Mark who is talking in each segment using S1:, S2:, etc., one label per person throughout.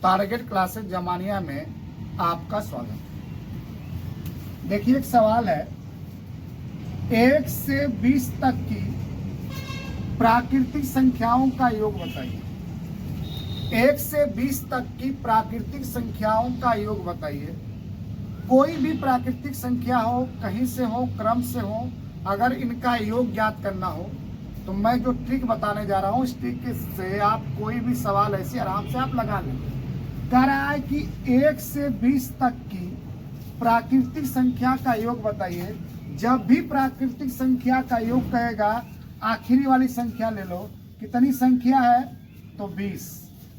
S1: Target classes Zamania में आपका स्वागत है। देखिए एक सवाल है, 1 से 20 तक की प्राकृतिक संख्याओं का योग बताइए। 1 से 20 तक की प्राकृतिक संख्याओं का योग बताइए। कोई भी प्राकृतिक संख्या हो, कहीं से हो, क्रम से हो, अगर इनका योग ज्ञात करना हो तो मैं जो ट्रिक बताने जा रहा हूँ, इस ट्रिक से आप कोई भी सवाल ऐसे आराम से आप लगा लेंगे। कह रहा है कि 1 से 20 तक की प्राकृतिक संख्या का योग बताइए। जब भी प्राकृतिक संख्या का योग कहेगा, आखिरी वाली संख्या ले लो। कितनी संख्या है? तो 20।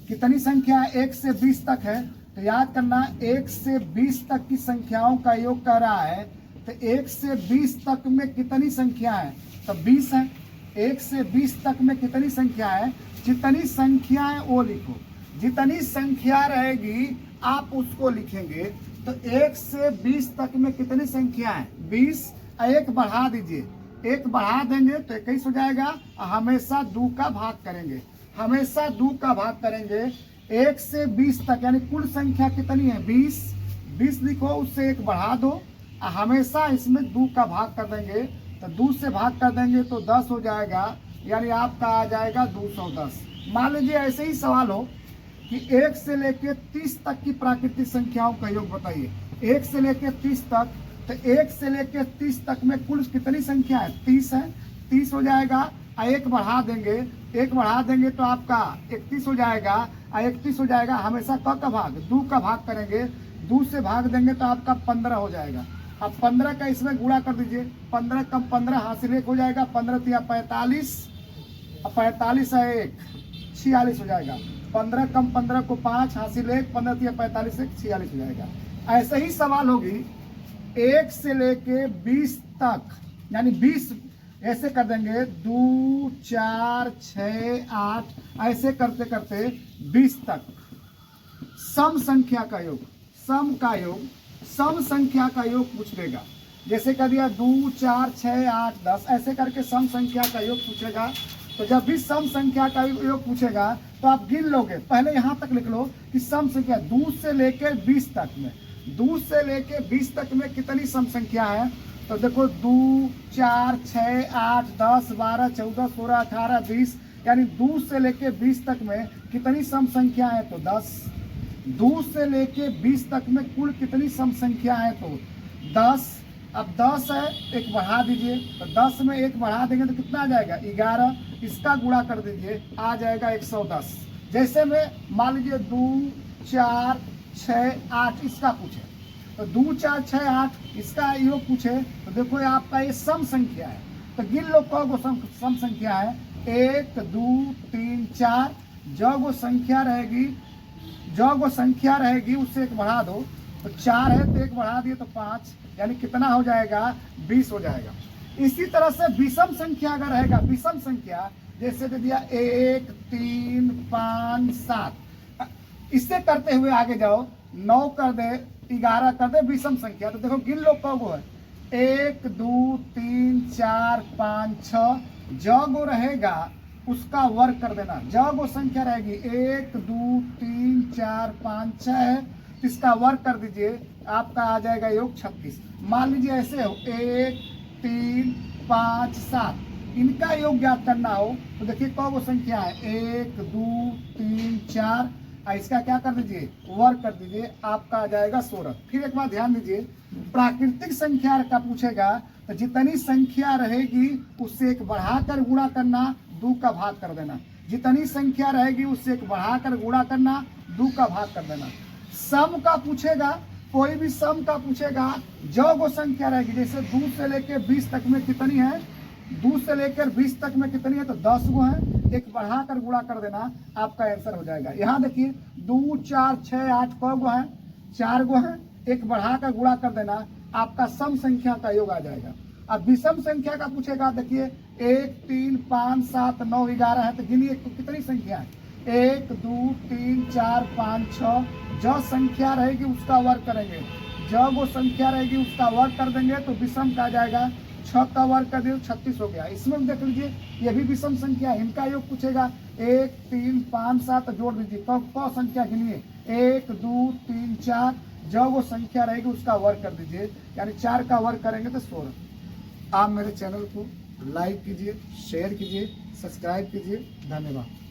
S1: कितनी संख्या है? 1 से 20 तक है, तो याद करना 1 से 20 तक की संख्याओं का योग कर रहा है। तो 1 से 20 तक में कितनी संख्या है? तो 20 है। 1 से 20 तक में कितनी संख्या है? जितनी संख्या है वो लिखो। जितनी संख्या रहेगी आप उसको लिखेंगे। तो 1 से 20 तक में कितनी संख्या है? 20। एक बढ़ा दीजिए, एक बढ़ा देंगे तो 21 हो जाएगा। हमेशा 2 का भाग करेंगे, हमेशा 2 का भाग करेंगे। 1 से 20 तक यानी कुल संख्या कितनी है? 20। 20 लिखो, उससे 1 बढ़ा दो, हमेशा इसमें 2 का भाग कर देंगे। तो 2 से भाग कर देंगे तो 10 हो जाएगा, यानी आपका आ जाएगा 210। मान लीजिए ऐसे ही सवाल हो कि 1 से लेकर 30 तक की प्राकृतिक संख्याओं का योग बताइए। 1 से लेकर 30 तक, तो 1 से लेकर 30 तक में कुल कितनी संख्या है? 30 है। 30 हो जाएगा, 1 बढ़ा देंगे, 1 बढ़ा देंगे तो आपका 31 हो जाएगा। 31 हो जाएगा, हमेशा क का भाग 2 का भाग करेंगे। 2 से भाग देंगे तो आपका 15 हो जाएगा। अब 15 का इसमें गुणा कर दीजिए। 15 कम 15 हासिल 1 हो जाएगा। 15 तिया 45, 45 है 1, 46 हो जाएगा। 15 कम 15 को 5 हासिल 1, 15 तिया 45 1, 46 हो जाएगा। ऐसे ही सवाल होगी 1 से लेके 20 तक, यानी 20 ऐसे कर देंगे 2 4 6 8, ऐसे करते करते 20 तक। सम संख्या का योग, सम का योग, सम संख्या का योग पूछ लेगा। जैसे कर दिया 2 4 6 8 10, ऐसे करके सम संख्या का योग पूछेगा। तो जब भी सम संख्या का योग पूछेगा तो आप गिन लोगे। पहले यहाँ तक लिख लो कि सम संख्या 2 से लेकर 20 तक में, 2 से लेकर 20 तक में कितनी सम संख्या है? तो देखो 2 4 6 8 10 12 14 16 18 20, यानी 2 से लेकर 20 तक में कितनी सम संख्या है? तो 10। 2 से लेके 20 तक में कुल कितनी सम संख्या है? तो 10। अब 10 है, 1 बढ़ा दीजिए, तो 10 में 1 बढ़ा देंगे तो कितना आ जाएगा? 11। इसका गुणा कर दीजिए, आ जाएगा 110। जैसे में मान लीजिए 2 4 6 8 इसका पूछे, तो 2 4 6 8 इसका योग पूछे, तो देखो ये आपका ये सम संख्या है। तो गिन लो कौन सम संख्या है? 1 2 3 4। जो वो संख्या रहेगी, जो वो संख्या रहेगी उससे 1 बढ़ा दो, तो 4 है तो 1 बढ़ा दिए तो 5, यानी कितना हो जाएगा? 20 हो जाएगा। इसी तरह से विषम संख्या अगर रहेगा, विषम संख्या जैसे दे दिया 1 3 5 7, इससे करते हुए आगे जाओ, 9 कर दे, 11 कर दे, विषम संख्या। तो देखो गिन लो कब है? 1 2 3 4 5 6। जब वो रहेगा उसका वर्ग कर देना। जब वो संख्या रहेगी 1 2 3 4 5 6 है, इसका वर्ग कर दीजिए, आपका आ जाएगा योग 36। मान लीजिए ऐसे हो 1 3 5 7, इनका योग ज्ञात करना हो तो देखिए कौन वो संख्या है? 1 2 3 4, इसका क्या कर दीजिए? वर्ग कर दीजिए, आपका आ जाएगा 16। फिर एक बार ध्यान दीजिए, प्राकृतिक संख्या का पूछेगा तो जितनी संख्या रहेगी उससे 1 बढ़ाकर गुणा करना, 2 का भाग कर देना। जितनी संख्या रहेगी उससे 1 बढ़ाकर गुणा करना, 2 का भाग कर देना। सम का पूछेगा, कोई भी सम का पूछेगा, जो वो संख्या रहेगी, जैसे 2 से लेकर 20 तक में कितनी है? 2 से लेकर 20 तक में कितनी है? तो 10 गो है। 1 बढ़ाकर गुणा कर देना, आपका आंसर हो जाएगा। यहाँ देखिए 2 4 6 8 कौ गो है? 4 गो है। 1 बढ़ाकर गुणा कर देना, आपका सम संख्या का योग आ जाएगा। अब विषम संख्या का पूछेगा, देखिए 1 3 5 7 9 11 है, तो गिनिए कितनी संख्या है? 1 2 3 4 5 6। जो संख्या रहेगी उसका वर्ग करेंगे, जब वो संख्या रहेगी उसका वर्ग कर देंगे तो विषम का आ जाएगा 6 का वर्ग कर दिए 36 हो गया। इसमें देख लीजिए ये भी विषम संख्या है, इनका योग पूछेगा 1 3 5 7 जोड़ दीजिए, कौ संख्या गिनिए 1 2 3 4, जो वो संख्या रहेगी उसका वर्ग कर दीजिए, यानी 4 का वर्ग करेंगे तो 16। आप मेरे चैनल को लाइक कीजिए, शेयर कीजिए, सब्सक्राइब कीजिए। धन्यवाद।